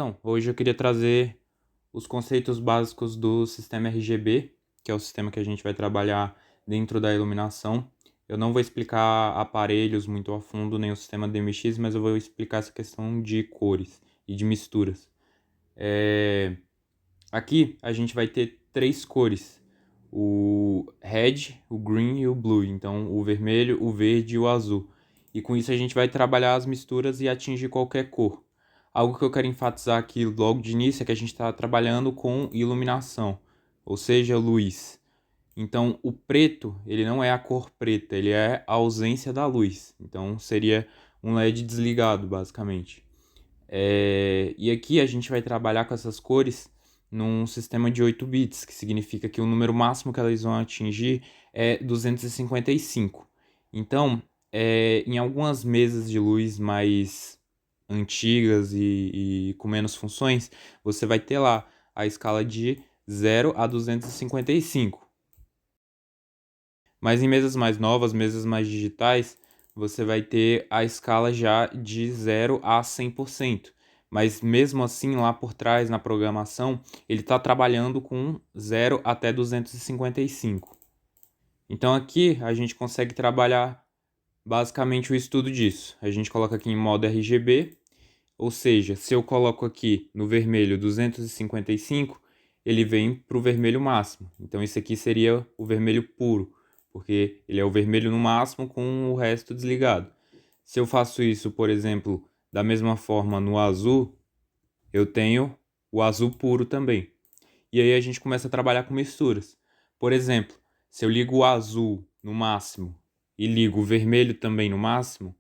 Então, hoje eu queria trazer os conceitos básicos do sistema RGB, que é o sistema que a gente vai trabalhar dentro da iluminação. Eu não vou explicar aparelhos muito a fundo, nem o sistema DMX, mas eu vou explicar essa questão de cores e de misturas. Aqui a gente vai ter três cores: o red, o green e o blue. Então, o vermelho, o verde e o azul. E com isso a gente vai trabalhar as misturas e atingir qualquer cor. Algo que eu quero enfatizar aqui logo de início é que a gente está trabalhando com iluminação, ou seja, luz. Então, o preto, ele não é a cor preta, ele é a ausência da luz. Então, seria um LED desligado, basicamente. E aqui a gente vai trabalhar com essas cores num sistema de 8 bits, que significa que o número máximo que elas vão atingir é 255. Então, em algumas mesas de luz mais antigas e com menos funções, você vai ter lá a escala de 0 a 255. Mas em mesas mais novas, mesas mais digitais, você vai ter a escala já de 0 a 100%. Mas mesmo assim, lá por trás, na programação, ele está trabalhando com 0 até 255. Então aqui a gente consegue trabalhar basicamente o estudo disso. A gente coloca aqui em modo RGB, ou seja, se eu coloco aqui no vermelho 255, ele vem para o vermelho máximo. Então isso aqui seria o vermelho puro, porque ele é o vermelho no máximo com o resto desligado. Se eu faço isso, por exemplo, da mesma forma no azul, eu tenho o azul puro também. E aí a gente começa a trabalhar com misturas. Por exemplo, se eu ligo o azul no máximo e ligo o vermelho também no máximo,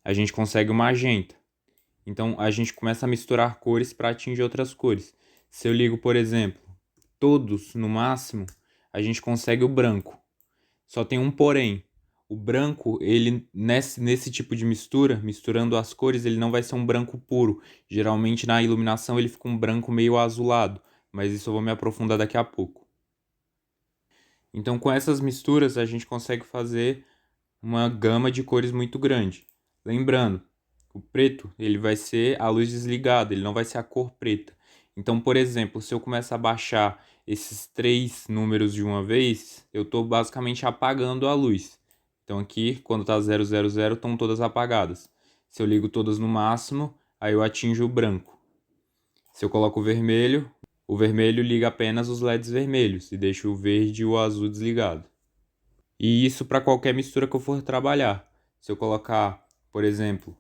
a gente consegue o magenta. Então a gente começa a misturar cores para atingir outras cores. Se eu ligo, por exemplo, todos no máximo, a gente consegue o branco. Só tem um porém. O branco, ele nesse tipo de mistura, misturando as cores, ele não vai ser um branco puro. Geralmente na iluminação ele fica um branco meio azulado, mas isso eu vou me aprofundar daqui a pouco. Então com essas misturas a gente consegue fazer uma gama de cores muito grande. Lembrando, o preto ele vai ser a luz desligada, ele não vai ser a cor preta. Então, por exemplo, se eu começar a baixar esses três números de uma vez, eu estou basicamente apagando a luz. Então aqui, quando está 000, estão todas apagadas. Se eu ligo todas no máximo, aí eu atinjo o branco. Se eu coloco o vermelho liga apenas os LEDs vermelhos e deixa o verde e o azul desligado. E isso para qualquer mistura que eu for trabalhar. Se eu colocar, por exemplo,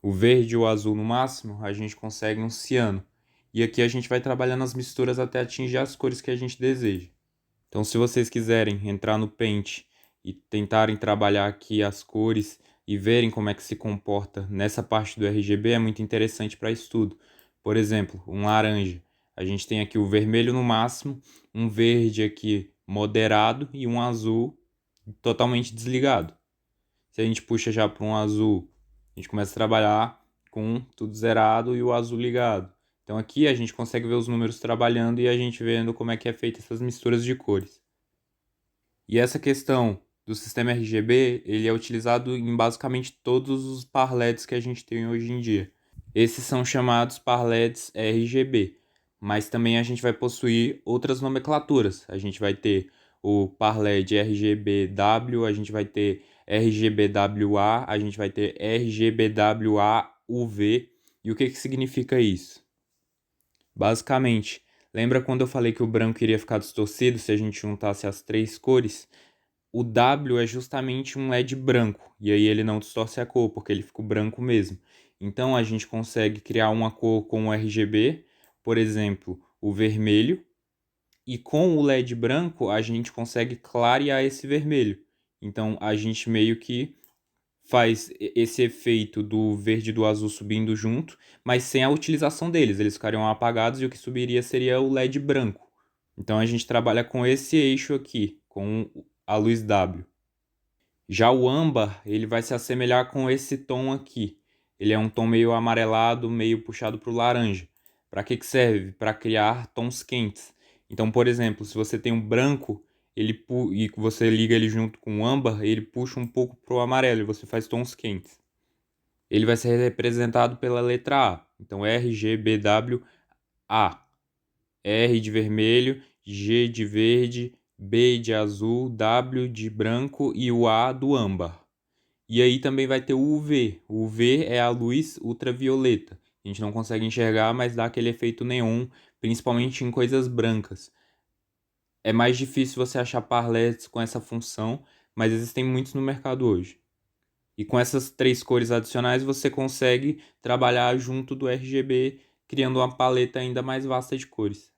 o verde e o azul no máximo, a gente consegue um ciano. E aqui a gente vai trabalhando as misturas até atingir as cores que a gente deseja. Então, se vocês quiserem entrar no Paint e tentarem trabalhar aqui as cores e verem como é que se comporta nessa parte do RGB, é muito interessante para estudo. Por exemplo, um laranja. A gente tem aqui o vermelho no máximo, um verde aqui moderado e um azul totalmente desligado. Se a gente puxa já para um azul, a gente começa a trabalhar com tudo zerado e o azul ligado. Então aqui a gente consegue ver os números trabalhando e a gente vendo como é que é feita essas misturas de cores. E essa questão do sistema RGB, ele é utilizado em basicamente todos os par LEDs que a gente tem hoje em dia. Esses são chamados par LEDs RGB, mas também a gente vai possuir outras nomenclaturas. A gente vai ter o par LED RGBW, a gente vai ter RGBWA, a gente vai ter RGBWA UV. E o que significa isso? Basicamente, lembra quando eu falei que o branco iria ficar distorcido se a gente juntasse as três cores? O W é justamente um LED branco, e aí ele não distorce a cor, porque ele fica branco mesmo. Então a gente consegue criar uma cor com o RGB, por exemplo, o vermelho, e com o LED branco a gente consegue clarear esse vermelho. Então a gente meio que faz esse efeito do verde e do azul subindo junto, mas sem a utilização deles. Eles ficariam apagados e o que subiria seria o LED branco. Então a gente trabalha com esse eixo aqui, com a luz W. Já o âmbar, ele vai se assemelhar com esse tom aqui. Ele é um tom meio amarelado, meio puxado para o laranja. Para que serve? Para criar tons quentes. Então, por exemplo, se você tem um branco e você liga ele junto com o âmbar, ele puxa um pouco para o amarelo e você faz tons quentes. ele vai ser representado pela letra A. Então, RGBWA. R de vermelho, G de verde, B de azul, W de branco e o A do âmbar. E aí também vai ter o UV. O UV é a luz ultravioleta. A gente não consegue enxergar, mas dá aquele efeito neon, principalmente em coisas brancas. É mais difícil você achar par LEDs com essa função, mas existem muitos no mercado hoje. E com essas três cores adicionais você consegue trabalhar junto do RGB, criando uma paleta ainda mais vasta de cores.